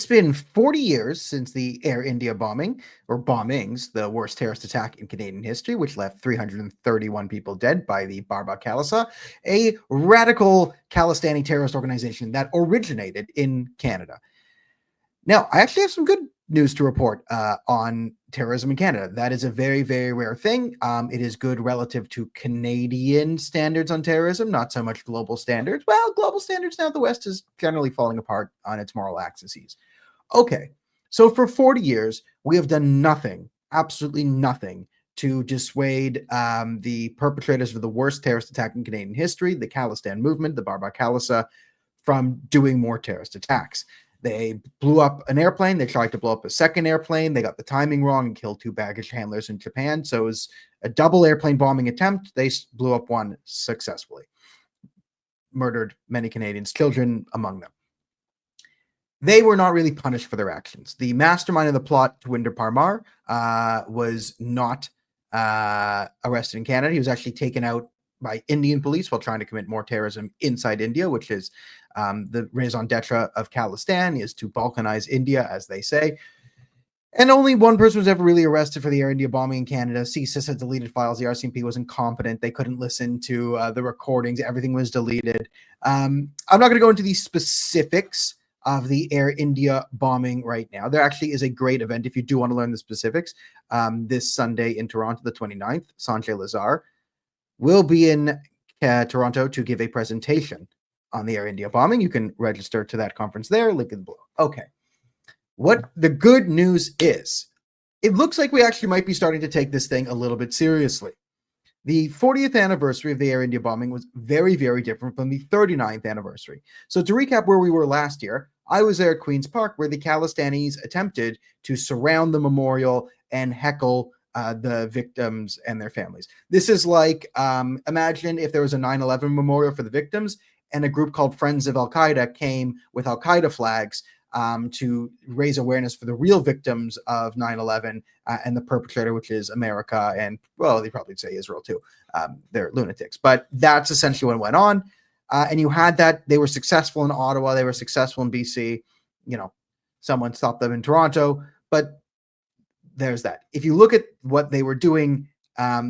It's been 40 years since the Air India bombing, or bombings, the worst terrorist attack in Canadian history, which left 331 people dead by the Cārvāka, a radical Khalistani terrorist organization that originated in Canada. Now, I actually have some good news to report on terrorism in Canada. That is a very, very rare thing. It is good relative to Canadian standards on terrorism, not so much global standards. Well, global standards now, the West is generally falling apart on its moral axes. Okay, so for 40 years, we have done nothing, absolutely nothing, to dissuade the perpetrators of the worst terrorist attack in Canadian history, the Khalistan movement, the Cārvāka, from doing more terrorist attacks. They blew up an airplane. They tried to blow up a second airplane. They got the timing wrong and killed 2 baggage handlers in Japan. So it was a double airplane bombing attempt. They blew up one successfully. Murdered many Canadians, children among them. They were not really punished for their actions. The mastermind of the plot, Tewinder Parmar, was not arrested in Canada. He was actually taken out by Indian police while trying to commit more terrorism inside India, which is the raison d'etre of Khalistan, is to balkanize India, as they say. And only one person was ever really arrested for the Air India bombing in Canada. CSIS had deleted files. The RCMP was incompetent. They couldn't listen to the recordings. Everything was deleted. I'm not going to go into the specifics of the Air India bombing right now. There actually is a great event if you do want to learn the specifics. This Sunday in Toronto, the 29th, Sanjay Lazar will be in Toronto to give a presentation on the Air India bombing. You can register to that conference there, link in below. Okay. What the good news is, it looks like we actually might be starting to take this thing a little bit seriously. The 40th anniversary of the Air India bombing was very, very different from the 39th anniversary. So to recap where we were last year, I was there at Queen's Park where the Khalistanis attempted to surround the memorial and heckle the victims and their families. This is like, imagine if there was a 9/11 memorial for the victims and a group called Friends of Al-Qaeda came with Al-Qaeda flags to raise awareness for the real victims of 9/11 and the perpetrator, which is America, and, well, they probably say Israel too. They're lunatics. But that's essentially what went on. And you had that. They were successful in Ottawa. They were successful in BC. You know, someone stopped them in Toronto. But there's that. If you look at what they were doing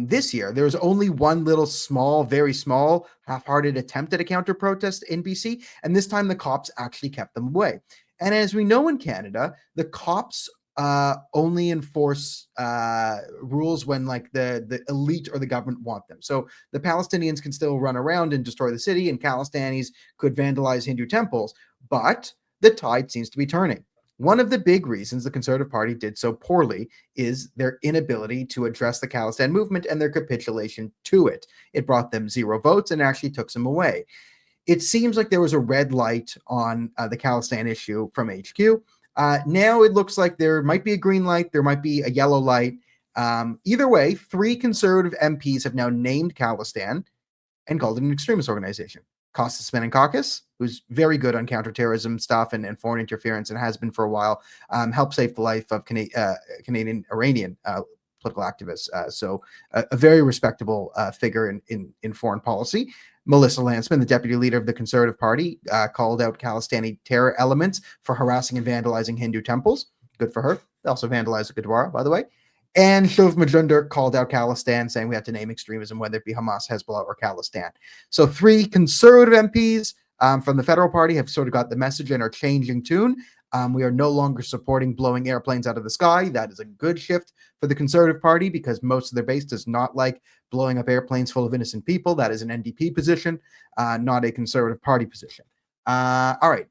this year, there was only one little small, very small, half-hearted attempt at a counter-protest in BC. And this time the cops actually kept them away. And as we know in Canada, the cops only enforce rules when like the elite or the government want them. So the Palestinians can still run around and destroy the city, and Khalistanis could vandalize Hindu temples. But the tide seems to be turning. One of the big reasons the Conservative Party did so poorly is their inability to address the Khalistan movement and their capitulation to it. It brought them 0 votes and actually took some away. It seems like there was a red light on the Khalistan issue from HQ. Now it looks like there might be a green light. There might be a yellow light. Either way, 3 Conservative MPs have now named Khalistan and called it an extremist organization. Kostas Menankakis, who's very good on counterterrorism stuff and foreign interference and has been for a while, helped save the life of Canadian Iranian political activists. So a very respectable figure in foreign policy. Melissa Lantsman, the deputy leader of the Conservative Party, called out Khalistani terror elements for harassing and vandalizing Hindu temples. Good for her. They also vandalized the Gurdwara, by the way. And Shov Majumdar called out Khalistan, saying we have to name extremism, whether it be Hamas, Hezbollah, or Khalistan. So 3 Conservative MPs from the federal party have sort of got the message and are changing tune. We are no longer supporting blowing airplanes out of the sky. That is a good shift for the Conservative Party because most of their base does not like blowing up airplanes full of innocent people. That is an NDP position, not a Conservative Party position. All right.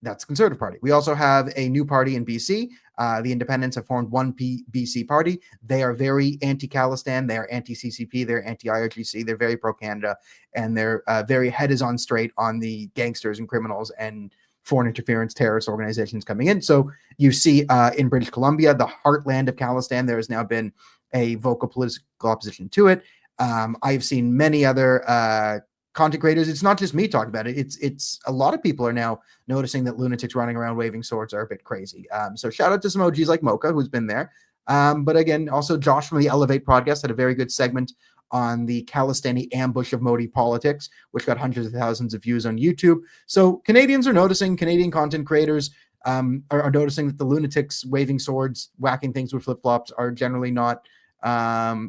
That's the Conservative Party. We also have a new party in BC. The Independents have formed one BC party. They are very anti-Khalistan. They are anti-CCP. They're anti-IRGC. They're very pro-Canada. And they're very head is on straight on the gangsters and criminals and foreign interference terrorist organizations coming in. So you see in British Columbia, the heartland of Khalistan, there has now been a vocal political opposition to it. I've seen many other content creators. It's not just me talking about it. It's a lot of people are now noticing that lunatics running around waving swords are a bit crazy. So shout out to some OGs like Mocha, who's been there. But again, also Josh from the Elevate podcast had a very good segment on the Khalistani ambush of Modi politics, which got hundreds of thousands of views on YouTube. So Canadians are noticing, Canadian content creators, are noticing that the lunatics waving swords, whacking things with flip-flops are generally not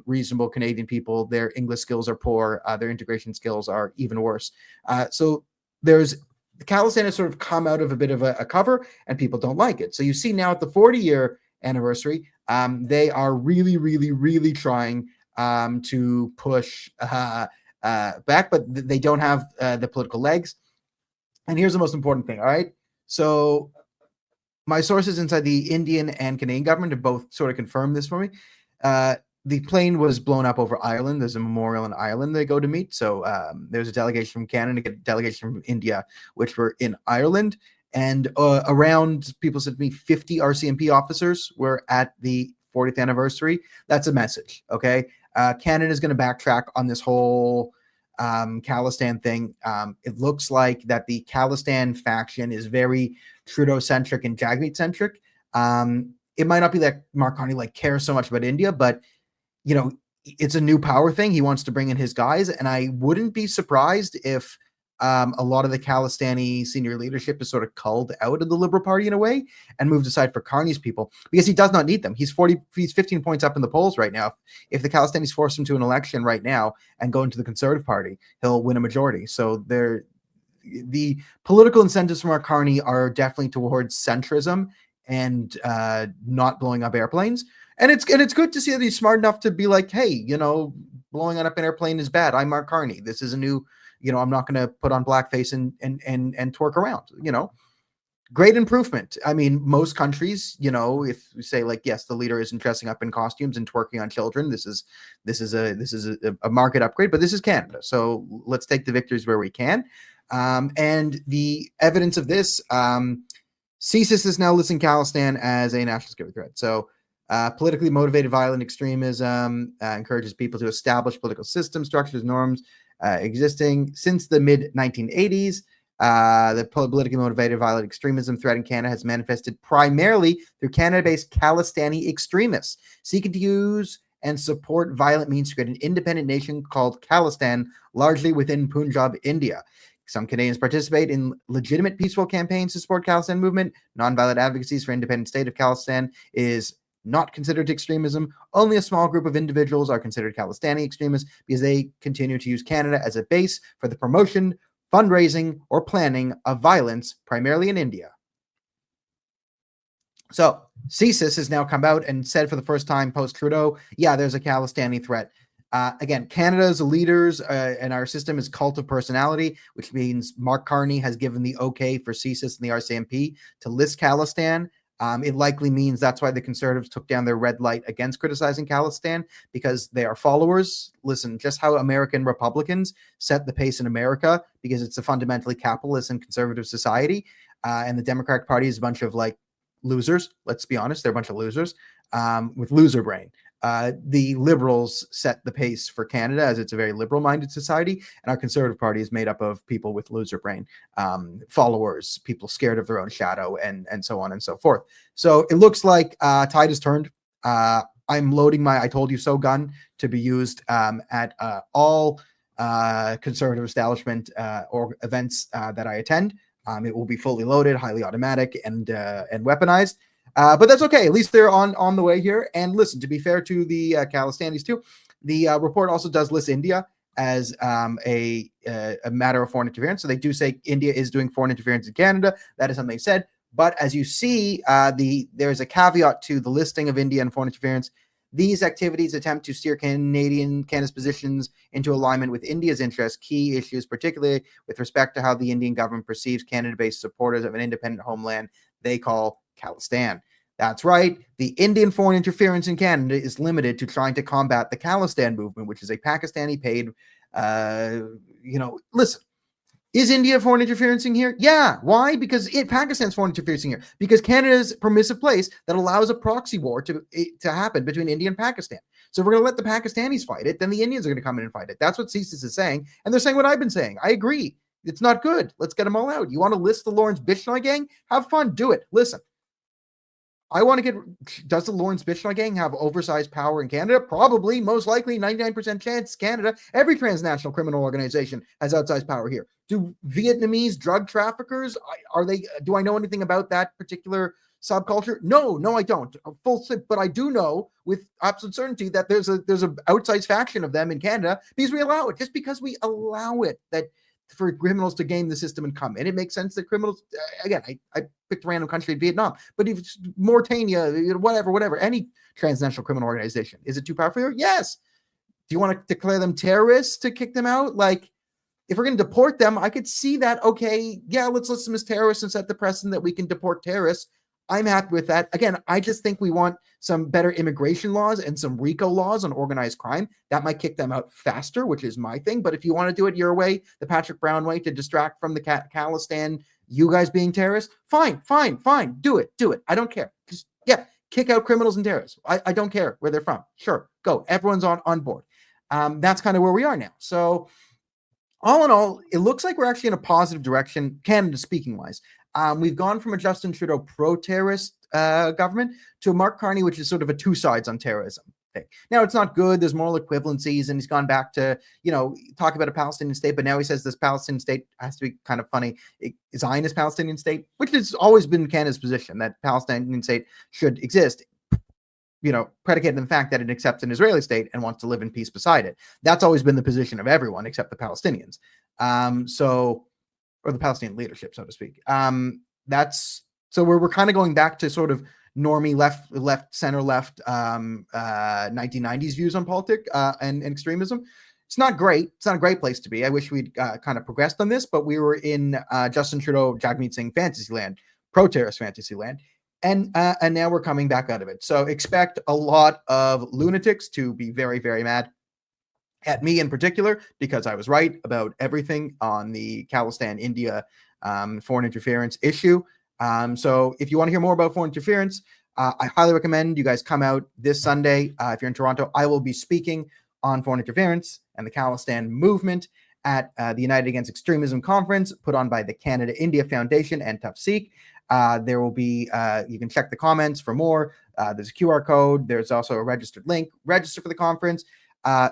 reasonable Canadian people. Their English skills are poor. Their integration skills are even worse. So there's the Khalistan has sort of come out of a bit of a cover, and people don't like it. So you see now at the 40-year anniversary, they are really, really, really trying to push back, but they don't have the political legs. And here's the most important thing, all right? So my sources inside the Indian and Canadian government have both sort of confirmed this for me. The plane was blown up over Ireland. There's a memorial in Ireland they go to meet. So there's a delegation from Canada, a delegation from India, which were in Ireland. And around, people said to me, 50 RCMP officers were at the 40th anniversary. That's a message, okay? Canada is going to backtrack on this whole Khalistan thing. It looks like that the Khalistan faction is very Trudeau-centric and Jagmeet-centric. It might not be that Mark Carney cares so much about India, but it's a new power thing. He wants to bring in his guys, and I wouldn't be surprised if a lot of the Khalistani senior leadership is sort of culled out of the Liberal Party in a way and moved aside for Carney's people, because he does not need them. He's 15 points up in the polls right now. If the Khalistanis force him to an election right now and go into the Conservative Party, he'll win a majority. So the political incentives from Mark Carney are definitely towards centrism and not blowing up airplanes. And it's good to see that he's smart enough to be like, hey, blowing up an airplane is bad. I'm Mark Carney. This is a new, I'm not going to put on blackface and twerk around. Great improvement. I mean, most countries, if we say yes, the leader isn't dressing up in costumes and twerking on children, this is a market upgrade. But this is Canada, so let's take the victories where we can. And the evidence of this, CSIS is now listing Khalistan as a national security threat. So politically motivated violent extremism encourages people to establish political systems, structures, norms existing since the mid-1980s. The politically motivated violent extremism threat in Canada has manifested primarily through Canada-based Khalistani extremists seeking to use and support violent means to create an independent nation called Khalistan, largely within Punjab, India. Some Canadians participate in legitimate peaceful campaigns to support Khalistan movement. Nonviolent advocacies for independent state of Khalistan is not considered extremism. Only a small group of individuals are considered Khalistani extremists because they continue to use Canada as a base for the promotion, fundraising, or planning of violence, primarily in India. So CSIS has now come out and said for the first time post-Trudeau, yeah, there's a Khalistani threat. Again, Canada's leaders and our system is cult of personality, which means Mark Carney has given the okay for CSIS and the RCMP to list Khalistan. It likely means that's why the Conservatives took down their red light against criticizing Khalistan, because they are followers. Listen, just how American Republicans set the pace in America, because it's a fundamentally capitalist and conservative society. And the Democratic Party is a bunch of losers. Let's be honest. They're a bunch of losers with loser brain. The Liberals set the pace for Canada, as it's a very liberal-minded society, and our Conservative Party is made up of people with loser brain, followers, people scared of their own shadow, and so on and so forth. So it looks like tide has turned. I'm loading my "I told you so" gun to be used at all conservative establishment or events that I attend. It will be fully loaded, highly automatic, and weaponized. But that's okay. At least they're on the way here. And listen, to be fair to the Khalistanis too, the report also does list India as a matter of foreign interference. So they do say India is doing foreign interference in Canada. That is something they said. But as you see, there's a caveat to the listing of India and foreign interference. These activities attempt to steer Canada's positions into alignment with India's interests, key issues, particularly with respect to how the Indian government perceives Canada-based supporters of an independent homeland they call Khalistan. That's right. The Indian foreign interference in Canada is limited to trying to combat the Khalistan movement, which is a Pakistani-paid, listen, is India foreign interferencing here? Yeah. Why? Because Pakistan's foreign interferencing here. Because Canada's a permissive place that allows a proxy war to happen between India and Pakistan. So if we're going to let the Pakistanis fight it, then the Indians are going to come in and fight it. That's what CSIS is saying. And they're saying what I've been saying. I agree. It's not good. Let's get them all out. You want to list the Lawrence Bishnoi gang? Have fun. Do it. Listen, I want to get, does the Lawrence Bitchnoy gang have oversized power in Canada? Probably, most likely, 99% chance Canada. Every transnational criminal organization has outsized power here. Do Vietnamese drug traffickers, do I know anything about that particular subculture? No, I don't. But I do know with absolute certainty that there's a outsized faction of them in Canada because we allow it. Just because we allow it, that for criminals to game the system and come. And it makes sense that criminals, again, I picked a random country in Vietnam, but if it's Mauritania, whatever, any transnational criminal organization, is it too powerful here? Yes. Do you want to declare them terrorists to kick them out? Like, if we're going to deport them, I could see that, okay, yeah, let's list them as terrorists and set the precedent that we can deport terrorists. I'm happy with that. Again, I just think we want some better immigration laws and some RICO laws on organized crime. That might kick them out faster, which is my thing. But if you want to do it your way, the Patrick Brown way, to distract from the Khalistan, you guys being terrorists, fine. Do it. I don't care. Just, kick out criminals and terrorists. I don't care where they're from. Sure, go. Everyone's on board. That's kind of where we are now. So all in all, it looks like we're actually in a positive direction, Canada speaking wise. We've gone from a Justin Trudeau pro-terrorist government to a Mark Carney, which is sort of a two sides on terrorism thing. Now, it's not good. There's moral equivalencies, and he's gone back to, talk about a Palestinian state, but now he says this Palestinian state has to be kind of funny. Zionist Palestinian state, which has always been Canada's position, that Palestinian state should exist, predicated on the fact that it accepts an Israeli state and wants to live in peace beside it. That's always been the position of everyone except the Palestinians. Or the Palestinian leadership, so to speak. So we're kind of going back to sort of normie center left 1990s views on politics and extremism. It's not great. It's not a great place to be. I wish we'd kind of progressed on this, but we were in Justin Trudeau, Jagmeet Singh fantasy land, pro-terrorist fantasy land. And now we're coming back out of it. So expect a lot of lunatics to be very, very mad at me in particular, because I was right about everything on the Khalistan India foreign interference issue. So if you want to hear more about foreign interference, I highly recommend you guys come out this Sunday. If you're in Toronto, I will be speaking on foreign interference and the Khalistan movement at the United Against Extremism conference put on by the Canada India Foundation and Tough Sikh. There will be, you can check the comments for more. There's a QR code. There's also a registered link. Register for the conference.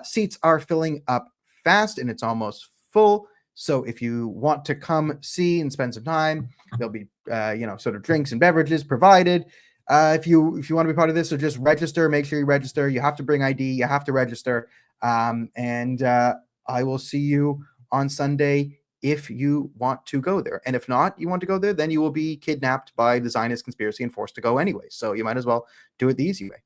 Seats are filling up fast and it's almost full. So if you want to come see and spend some time, there'll be, sort of drinks and beverages provided. If you want to be part of this, so just register, make sure you register. You have to bring ID, you have to register. And I will see you on Sunday if you want to go there. And if not, you want to go there, then you will be kidnapped by the Zionist conspiracy and forced to go anyway. So you might as well do it the easy way.